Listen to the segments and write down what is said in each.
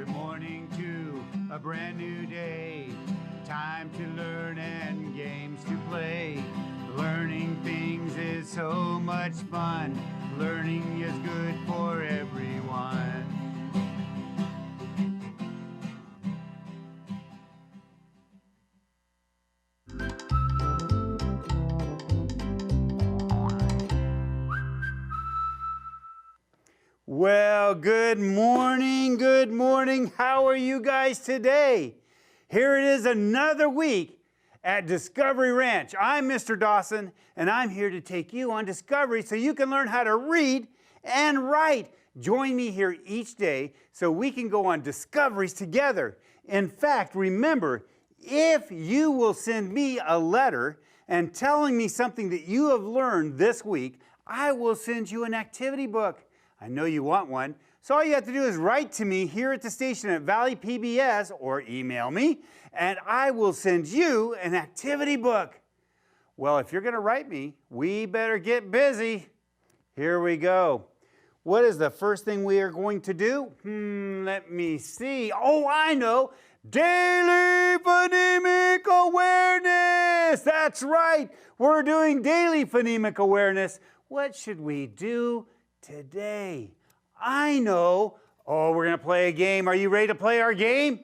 Good morning to a brand new day. Time to learn and games to play. Learning things is so much fun. Learning is good for everyone. Well, good morning, good morning. How are you guys today? Here it is another week at Discovery Ranch. I'm Mr. Dawson, and I'm here to take you on Discovery so you can learn how to read and write. Join me here each day so we can go on discoveries together. In fact, remember, if you will send me a letter and telling me something that you have learned this week, I will send you an activity book. I know you want one, so all you have to do is write to me here at the station at Valley PBS or email me, and I will send you an activity book. Well, if you're going to write me, we better get busy. Here we go. What is the first thing we are going to do? Let me see. Oh, I know. Daily phonemic awareness. That's right. We're doing daily phonemic awareness. What should we do today? I know. Oh, we're going to play a game. Are you ready to play our game?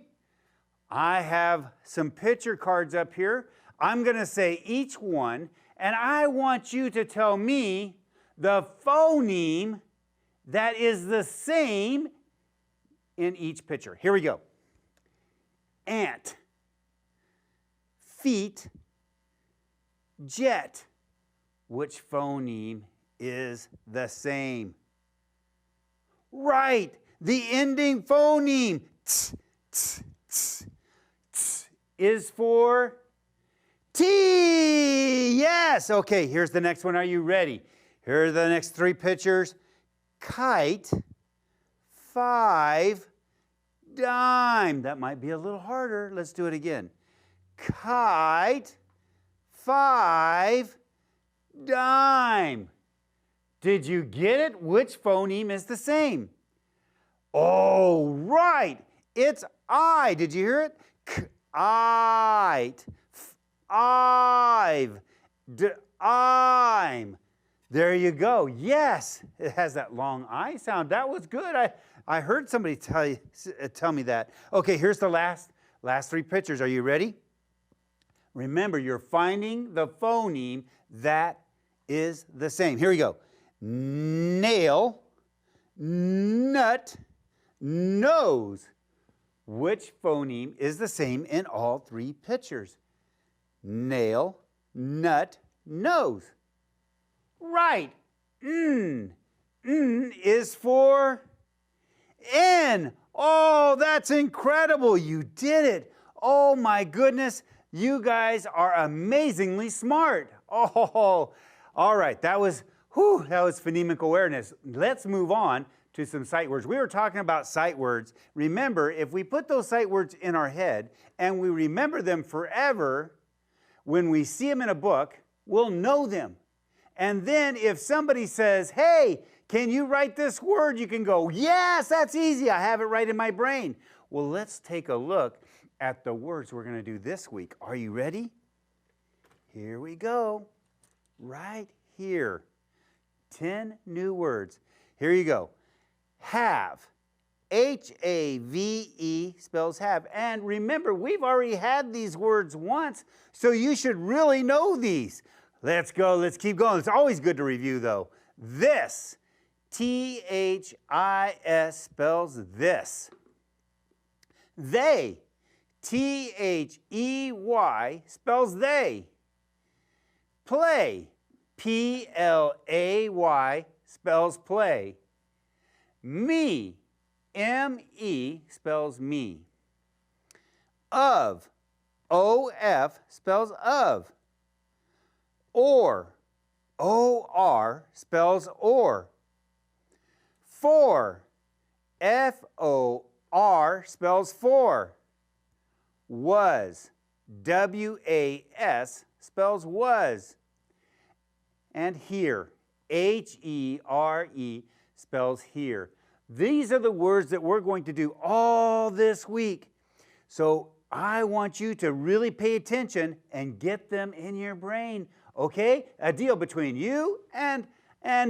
I have some picture cards up here. I'm going to say each one, and I want you to tell me the phoneme that is the same in each picture. Here we go. Ant, feet, jet. Which phoneme is the same? Right, the ending phoneme t, t, t, t, is for T. Yes, okay, here's the next one. Are you ready? Here are the next three pictures. Kite, 5, dime. That might be a little harder. Let's do it again. Kite, 5, dime. Did you get it? Which phoneme is the same? Oh, right. It's I. Did you hear it? K-I-te. I've. I'm. There you go. Yes, it has that long I sound. That was good. I heard somebody tell me that. Okay, here's the last three pictures. Are you ready? Remember, you're finding the phoneme that is the same. Here we go. Nail, nut, nose. Which phoneme is the same in all three pictures? Nail, nut, nose. Right. N is for N. Oh, that's incredible. You did it. Oh, my goodness. You guys are amazingly smart. Oh, all right. That was phonemic awareness. Let's move on to some sight words. We were talking about sight words. Remember, if we put those sight words in our head and we remember them forever, when we see them in a book, we'll know them. And then if somebody says, hey, can you write this word? You can go, yes, that's easy. I have it right in my brain. Well, let's take a look at the words we're going to do this week. Are you ready? Here we go. Right here. 10 new words. Here you go. Have. H-A-V-E spells have. And remember, we've already had these words once, so you should really know these. Let's go. Let's keep going. It's always good to review, though. This. T-H-I-S spells this. They. T-H-E-Y spells they. Play. P-L-A-Y spells play. Me. M-E spells me. Of. O-F spells of. Or. O-R spells or. For. F-O-R spells for. Was. W-A-S spells was. And here. H-E-R-E spells here. These are the words that we're going to do all this week. So I want you to really pay attention and get them in your brain, okay? A deal between you and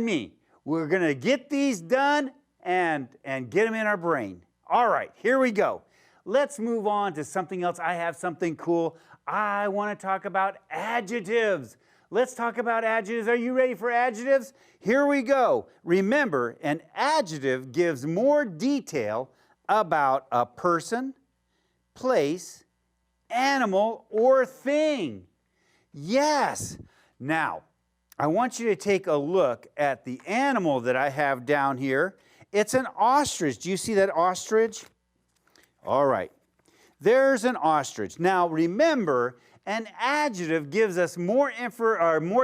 me. We're going to get these done and get them in our brain. All right, here we go. Let's move on to something else. I have something cool. I want to talk about adjectives. Let's talk about adjectives. Are you ready for adjectives? Here we go. Remember, an adjective gives more detail about a person, place, animal, or thing. Yes. Now, I want you to take a look at the animal that I have down here. It's an ostrich. Do you see that ostrich? All right. There's an ostrich. Now, remember, an adjective gives us more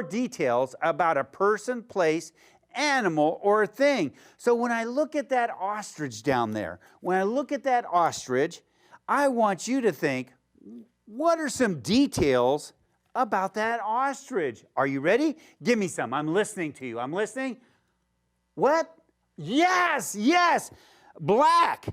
details about a person, place, animal, or thing. So when I look at that ostrich down there, when I look at that ostrich, I want you to think, what are some details about that ostrich? Are you ready? Give me some. I'm listening to you. I'm listening. What? Yes, yes. Black.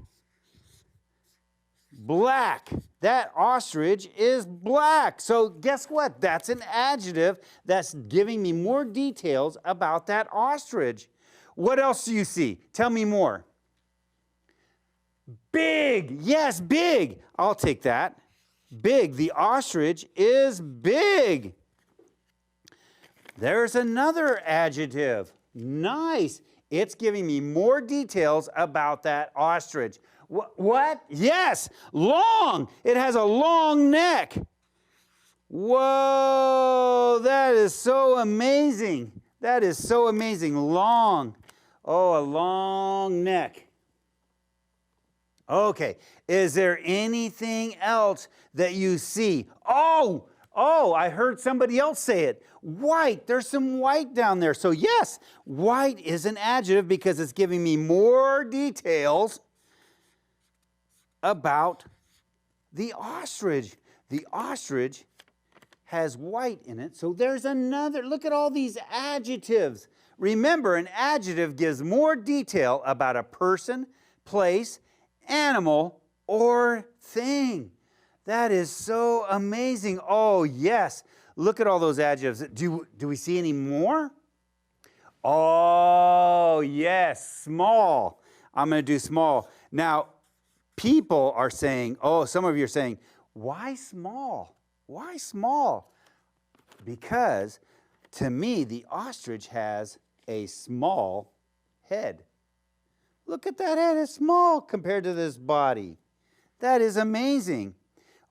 Black. That ostrich is black. So guess what? That's an adjective that's giving me more details about that ostrich. What else do you see? Tell me more. Big. Yes, big. I'll take that. Big. The ostrich is big. There's another adjective. Nice. It's giving me more details about that ostrich. What? Yes, long. It has a long neck. Whoa, that is so amazing. That is so amazing. Long. Oh, a long neck. Okay, is there anything else that you see? Oh, I heard somebody else say it. White. There's some white down there. So yes, white is an adjective because it's giving me more details about the ostrich. The ostrich has white in it. So there's another. Look at all these adjectives. Remember, an adjective gives more detail about a person, place, animal, or thing. That is so amazing. Oh, yes. Look at all those adjectives. Do we see any more? Oh, yes. Small. I'm going to do small. Now, people are saying, some of you are saying, why small? Why small? Because to me, the ostrich has a small head. Look at that head. It's small compared to this body. That is amazing.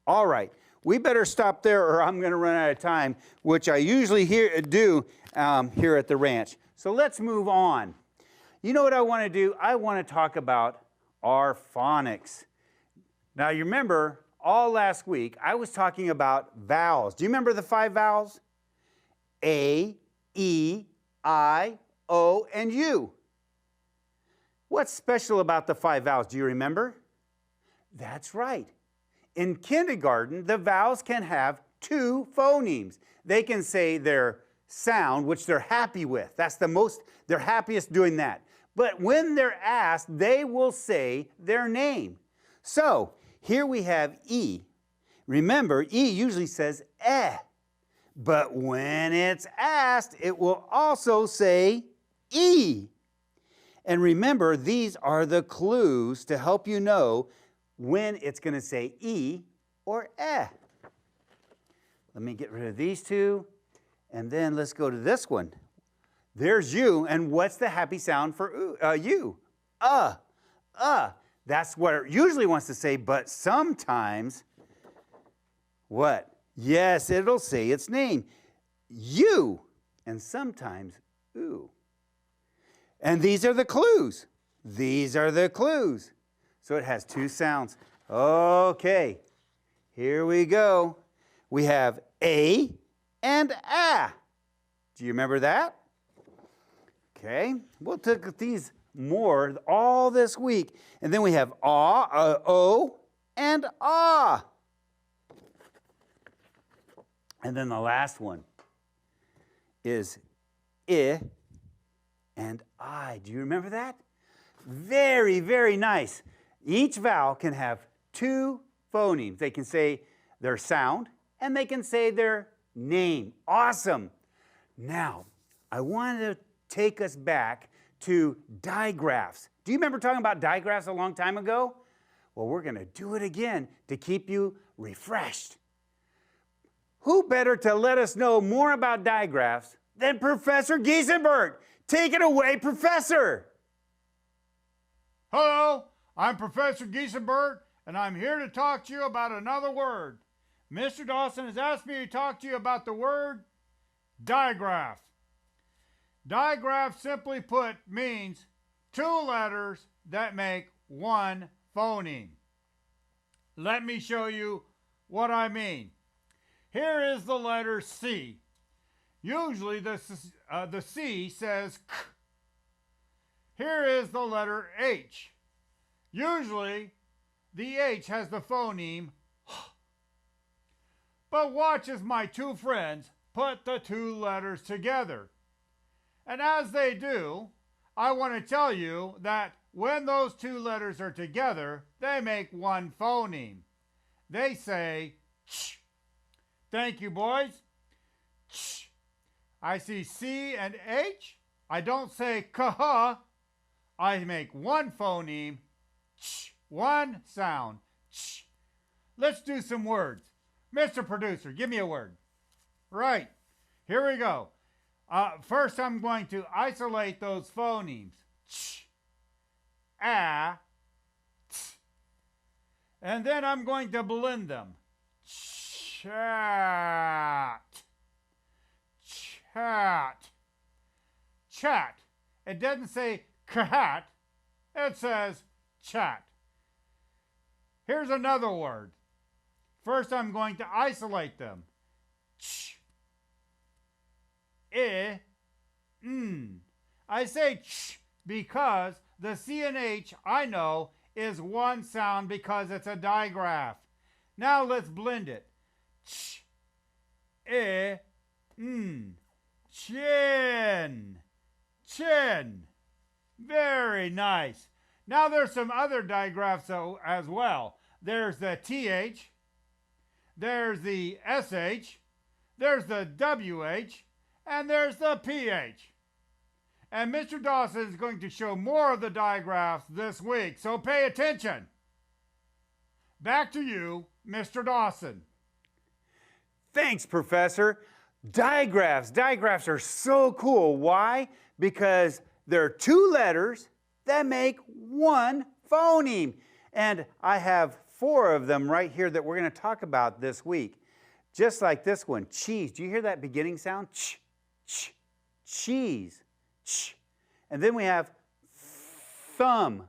All right. We better stop there or I'm going to run out of time, which I usually do here at the ranch. So let's move on. You know what I want to do? I want to talk about our phonics. Now, you remember all last week, I was talking about vowels. Do you remember the 5 vowels? A, E, I, O, and U. What's special about the 5 vowels? Do you remember? That's right. In kindergarten, the vowels can have 2 phonemes. They can say their sound, which they're happy with. That's they're happiest doing that. But when they're asked, they will say their name. So here we have E. Remember, E usually says eh. But when it's asked, it will also say E. And remember, these are the clues to help you know when it's going to say E or eh. Let me get rid of these 2, and then let's go to this one. There's U, and what's the happy sound for U? That's what it usually wants to say, but sometimes, what? Yes, it'll say its name. U, and sometimes oo. And these are the clues. These are the clues. So it has 2 sounds. Okay, here we go. We have A and A. Do you remember that? Okay, we'll take these more all this week. And then we have O, and Ah. And then the last one is I and I. Do you remember that? Very, very nice. Each vowel can have two phonemes. They can say their sound and they can say their name. Awesome. Now, I wanted to take us back to digraphs. Do you remember talking about digraphs a long time ago? Well, we're going to do it again to keep you refreshed. Who better to let us know more about digraphs than Professor Giesenberg? Take it away, Professor. Hello, I'm Professor Giesenberg, and I'm here to talk to you about another word. Mr. Dawson has asked me to talk to you about the word digraph. Digraph, simply put, means two letters that make one phoneme. Let me show you what I mean. Here is the letter C. Usually the C says K. Here is the letter H. Usually the H has the phoneme H. But watch as my two friends put the two letters together. And as they do, I want to tell you that when those two letters are together, they make one phoneme. They say ch. Thank you, boys. Ch. I see C and H. I don't say kah. I make one phoneme, ch, one sound, ch. Let's do some words. Mr. Producer, give me a word. Right, here we go. First, I'm going to isolate those phonemes. Ch, a, t. And then I'm going to blend them. Chat, chat, chat. It doesn't say cat, it says chat. Here's another word. First, I'm going to isolate them. Ch, I, n. I say ch because the C and H, I know, is one sound because it's a digraph. Now let's blend it. Ch, I, n. Chin, chin. Very nice. Now there's some other digraphs as well. There's the TH, there's the SH, there's the WH, and there's the PH. And Mr. Dawson is going to show more of the digraphs this week, so pay attention. Back to you, Mr. Dawson. Thanks, Professor. Digraphs are so cool. Why? Because there are two letters that make one phoneme. And I have 4 of them right here that we're going to talk about this week. Just like this one, cheese. Do you hear that beginning sound? Ch, ch, cheese, ch. And then we have thumb.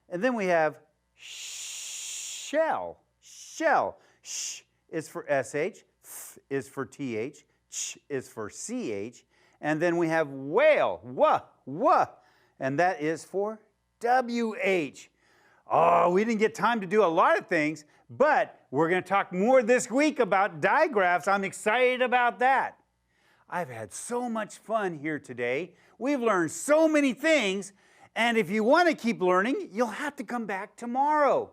And then we have shell. Sh is for SH, th is for TH, ch is for CH. And then we have whale, wah, and that is for WH. Oh, we didn't get time to do a lot of things, but we're going to talk more this week about digraphs. I'm excited about that. I've had so much fun here today. We've learned so many things, and if you want to keep learning, you'll have to come back tomorrow.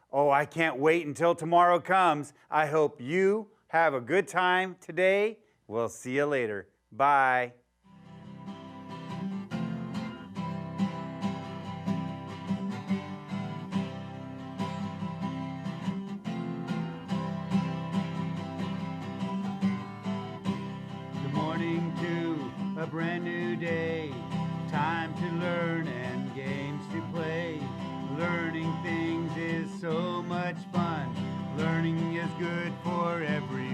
Oh, I can't wait until tomorrow comes. I hope you have a good time today. We'll see you later. Bye. Good morning to a brand new day. Time to learn and games to play. Learning things is so much fun. Learning is good for everyone.